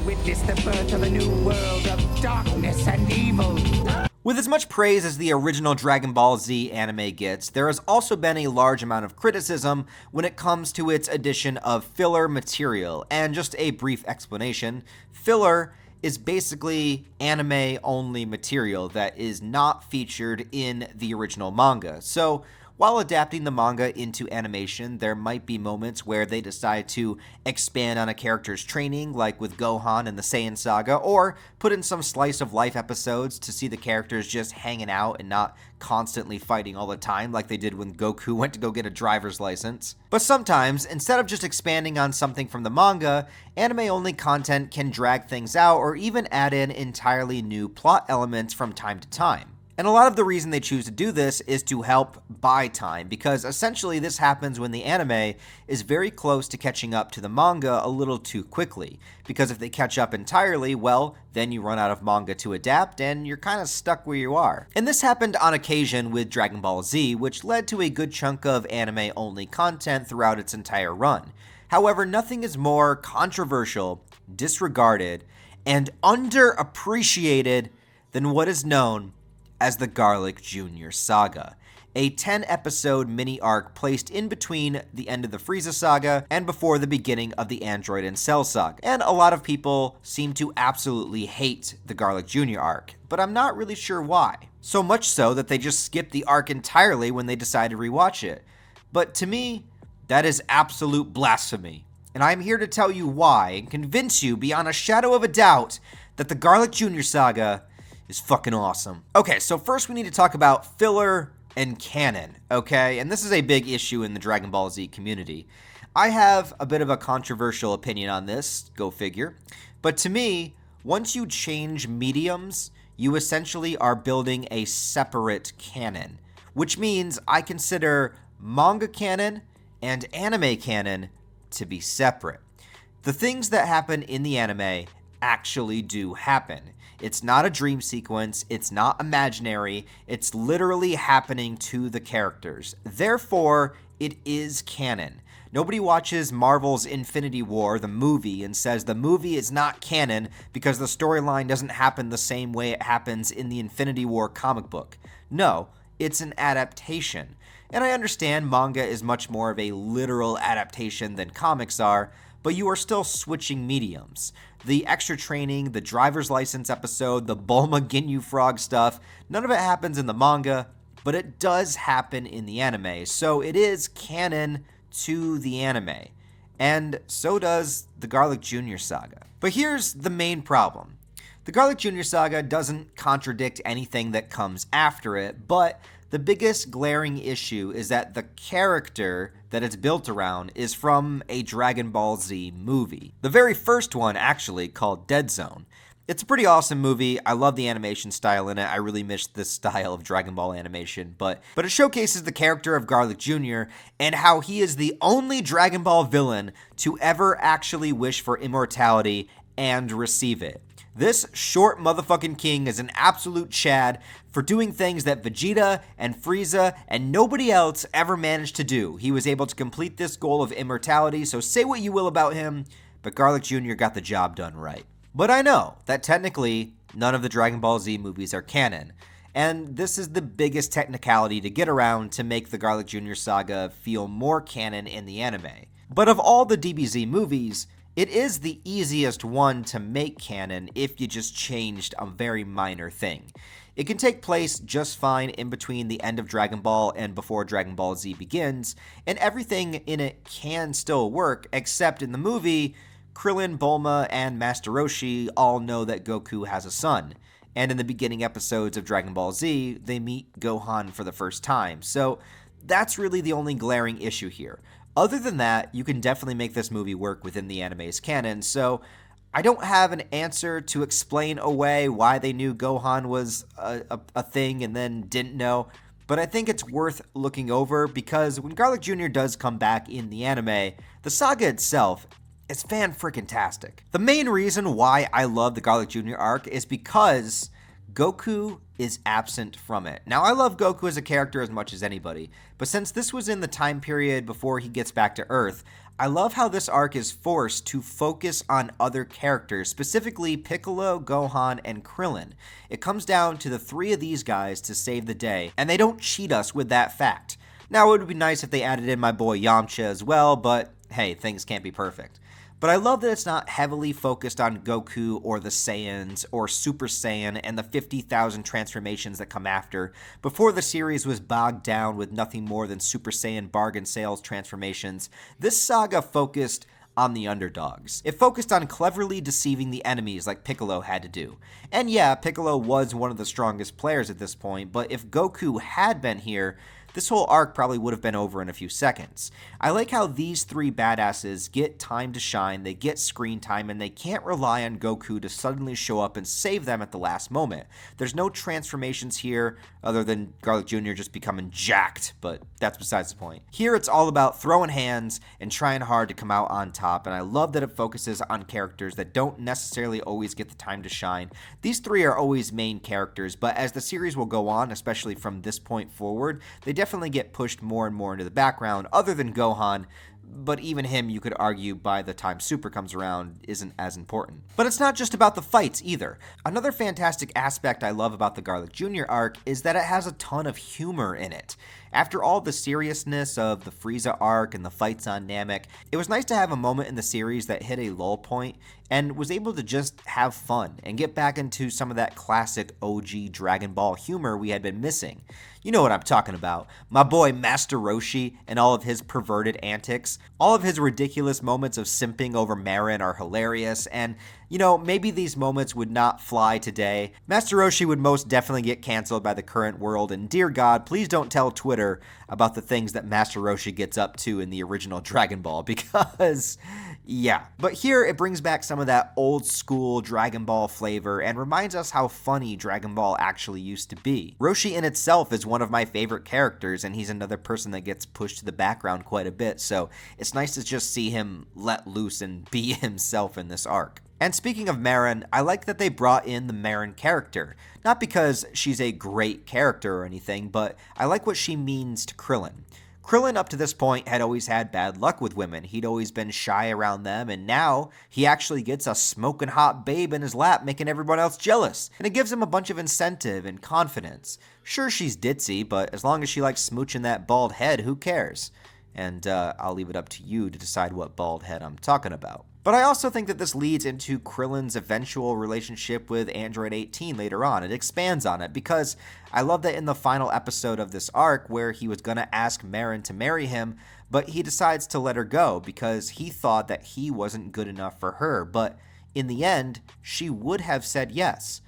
witness the birth of a new world of darkness and evil. With as much praise as the original Dragon Ball Z anime gets, there has also been a large amount of criticism when it comes to its addition of filler material. And just a brief explanation, filler is basically anime-only material that is not featured in the original manga. So, while adapting the manga into animation, there might be moments where they decide to expand on a character's training, like with Gohan in the Saiyan Saga, or put in some slice-of-life episodes to see the characters just hanging out and not constantly fighting all the time like they did when Goku went to go get a driver's license. But sometimes, instead of just expanding on something from the manga, anime-only content can drag things out or even add in entirely new plot elements from time to time. And a lot of the reason they choose to do this is to help buy time, because essentially this happens when the anime is very close to catching up to the manga a little too quickly. Because if they catch up entirely, well, then you run out of manga to adapt and you're kind of stuck where you are. And this happened on occasion with Dragon Ball Z, which led to a good chunk of anime-only content throughout its entire run. However, nothing is more controversial, disregarded, and underappreciated than what is known as the Garlic Jr. Saga, a 10-episode mini-arc placed in between the end of the Frieza Saga and before the beginning of the Android and Cell Saga. And a lot of people seem to absolutely hate the Garlic Jr. arc, but I'm not really sure why. So much so that they just skipped the arc entirely when they decide to rewatch it. But to me, that is absolute blasphemy. And I'm here to tell you why and convince you beyond a shadow of a doubt that the Garlic Jr. Saga is fucking awesome. Okay, so first we need to talk about filler and canon, okay? And this is a big issue in the Dragon Ball Z community. I have a bit of a controversial opinion on this, go figure. But to me, once you change mediums, you essentially are building a separate canon, which means I consider manga canon and anime canon to be separate. The things that happen in the anime actually do happen. It's not a dream sequence, it's not imaginary, it's literally happening to the characters. Therefore, it is canon. Nobody watches Marvel's Infinity War, the movie, and says the movie is not canon because the storyline doesn't happen the same way it happens in the Infinity War comic book. No, it's an adaptation. And I understand manga is much more of a literal adaptation than comics are, but you are still switching mediums. The extra training, the driver's license episode, the Bulma Ginyu Frog stuff, none of it happens in the manga, but it does happen in the anime, so it is canon to the anime. And so does the Garlic Jr. Saga. But here's the main problem. The Garlic Jr. Saga doesn't contradict anything that comes after it, but the biggest glaring issue is that the character that it's built around is from a Dragon Ball Z movie. The very first one, actually, called Dead Zone. It's a pretty awesome movie. I love the animation style in it. I really miss this style of Dragon Ball animation, but it showcases the character of Garlic Jr. and how he is the only Dragon Ball villain to ever actually wish for immortality and receive it. This short motherfucking king is an absolute Chad for doing things that Vegeta and Frieza and nobody else ever managed to do. He was able to complete this goal of immortality, so say what you will about him, but Garlic Jr. got the job done right. But I know that technically none of the Dragon Ball Z movies are canon, and this is the biggest technicality to get around to make the Garlic Jr. Saga feel more canon in the anime. But of all the DBZ movies, it is the easiest one to make canon if you just changed a very minor thing. It can take place just fine in between the end of Dragon Ball and before Dragon Ball Z begins, and everything in it can still work, except in the movie, Krillin, Bulma, and Master Roshi all know that Goku has a son. And in the beginning episodes of Dragon Ball Z, they meet Gohan for the first time. So that's really the only glaring issue here. Other than that, you can definitely make this movie work within the anime's canon, so I don't have an answer to explain away why they knew Gohan was a thing and then didn't know, but I think it's worth looking over because when Garlic Jr. does come back in the anime, the saga itself is fan-frickin-tastic. The main reason why I love the Garlic Jr. arc is because Goku is absent from it. Now, I love Goku as a character as much as anybody, but since this was in the time period before he gets back to Earth, I love how this arc is forced to focus on other characters, specifically Piccolo, Gohan, and Krillin. It comes down to the three of these guys to save the day, and they don't cheat us with that fact. Now, it would be nice if they added in my boy Yamcha as well, but hey, things can't be perfect. But I love that it's not heavily focused on Goku or the Saiyans or Super Saiyan and the 50,000 transformations that come after. Before the series was bogged down with nothing more than Super Saiyan bargain sales transformations, this saga focused on the underdogs. It focused on cleverly deceiving the enemies like Piccolo had to do. And yeah, Piccolo was one of the strongest players at this point, but if Goku had been here, this whole arc probably would have been over in a few seconds. I like how these three badasses get time to shine, they get screen time, and they can't rely on Goku to suddenly show up and save them at the last moment. There's no transformations here other than Garlic Jr. just becoming jacked, but that's besides the point. Here it's all about throwing hands and trying hard to come out on top, and I love that it focuses on characters that don't necessarily always get the time to shine. These three are always main characters, but as the series will go on, especially from this point forward, they definitely get pushed more and more into the background, other than Gohan, but even him, you could argue, by the time Super comes around, isn't as important. But it's not just about the fights either. Another fantastic aspect I love about the Garlic Jr. arc is that it has a ton of humor in it. After all the seriousness of the Frieza arc and the fights on Namek, it was nice to have a moment in the series that hit a lull point and was able to just have fun and get back into some of that classic OG Dragon Ball humor we had been missing. You know what I'm talking about. My boy Master Roshi and all of his perverted antics. All of his ridiculous moments of simping over Marin are hilarious, and you know, maybe these moments would not fly today. Master Roshi would most definitely get canceled by the current world, and dear God, please don't tell Twitter about the things that Master Roshi gets up to in the original Dragon Ball, because yeah. But here it brings back some of that old school Dragon Ball flavor and reminds us how funny Dragon Ball actually used to be. Roshi in itself is one of my favorite characters, and he's another person that gets pushed to the background quite a bit, so it's nice to just see him let loose and be himself in this arc. And speaking of Marin, I like that they brought in the Marin character. Not because she's a great character or anything, but I like what she means to Krillin. Krillin up to this point had always had bad luck with women. He'd always been shy around them, and now he actually gets a smoking hot babe in his lap, making everyone else jealous. And it gives him a bunch of incentive and confidence. Sure, she's ditzy, but as long as she likes smooching that bald head, who cares? And I'll leave it up to you to decide what bald head I'm talking about. But I also think that this leads into Krillin's eventual relationship with Android 18 later on. It expands on it because I love that in the final episode of this arc where he was going to ask Marin to marry him, but he decides to let her go because he thought that he wasn't good enough for her. But in the end, she would have said yes,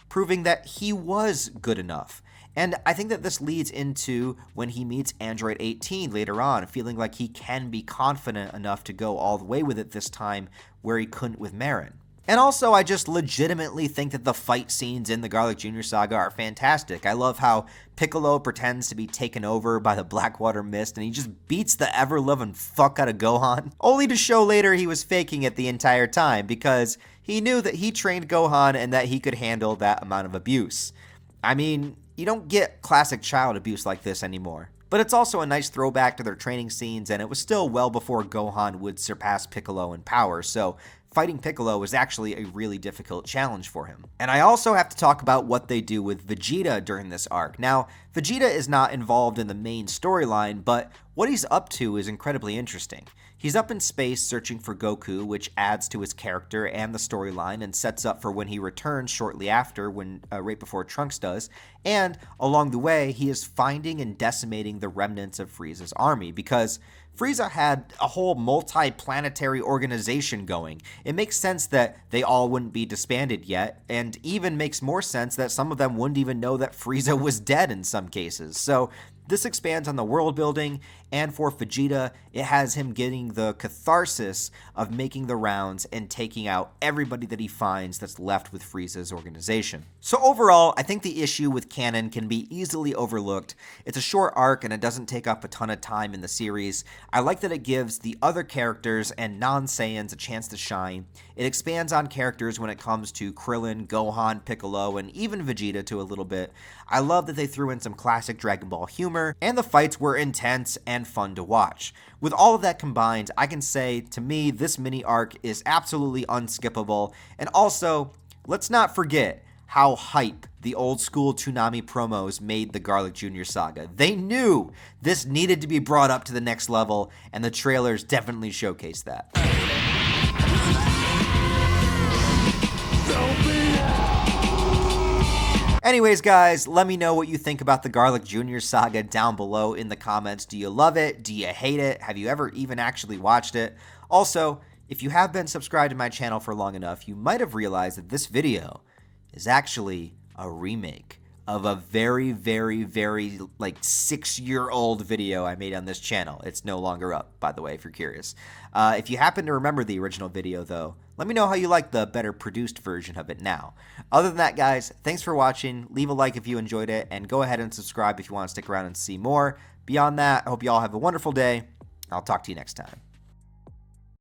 proving that he was good enough. And I think that this leads into when he meets Android 18 later on, feeling like he can be confident enough to go all the way with it this time where he couldn't with Marin. And also, I just legitimately think that the fight scenes in the Garlic Jr. saga are fantastic. I love how Piccolo pretends to be taken over by the Blackwater Mist and he just beats the ever-loving fuck out of Gohan, only to show later he was faking it the entire time because he knew that he trained Gohan and that he could handle that amount of abuse. I mean, you don't get classic child abuse like this anymore. But it's also a nice throwback to their training scenes, and it was still well before Gohan would surpass Piccolo in power, so fighting Piccolo was actually a really difficult challenge for him. And I also have to talk about what they do with Vegeta during this arc. Now, Vegeta is not involved in the main storyline, but what he's up to is incredibly interesting. He's up in space searching for Goku, which adds to his character and the storyline and sets up for when he returns shortly after, right before Trunks does. And along the way, he is finding and decimating the remnants of Frieza's army because Frieza had a whole multi-planetary organization going. It makes sense that they all wouldn't be disbanded yet, and even makes more sense that some of them wouldn't even know that Frieza was dead in some cases. So this expands on the world building, and for Vegeta, it has him getting the catharsis of making the rounds and taking out everybody that he finds that's left with Frieza's organization. So overall, I think the issue with canon can be easily overlooked. It's a short arc and it doesn't take up a ton of time in the series. I like that it gives the other characters and non-Saiyans a chance to shine. It expands on characters when it comes to Krillin, Gohan, Piccolo, and even Vegeta to a little bit. I love that they threw in some classic Dragon Ball humor, and the fights were intense and and fun to watch. With all of that combined, I can say, to me, this mini arc is absolutely unskippable, and also, let's not forget how hype the old school Toonami promos made the Garlic Jr. saga. They knew this needed to be brought up to the next level, and the trailers definitely showcased that. Anyways, guys, let me know what you think about the Garlic Jr. saga down below in the comments. Do you love it? Do you hate it? Have you ever even actually watched it? Also, if you have been subscribed to my channel for long enough, you might have realized that this video is actually a remake of a very, like 6-year-old video I made on this channel. It's no longer up, by the way, if you're curious. If you happen to remember the original video, though, let me know how you like the better produced version of it now. Other than that, guys, thanks for watching. Leave a like if you enjoyed it, and go ahead and subscribe if you want to stick around and see more. Beyond that, I hope you all have a wonderful day. I'll talk to you next time.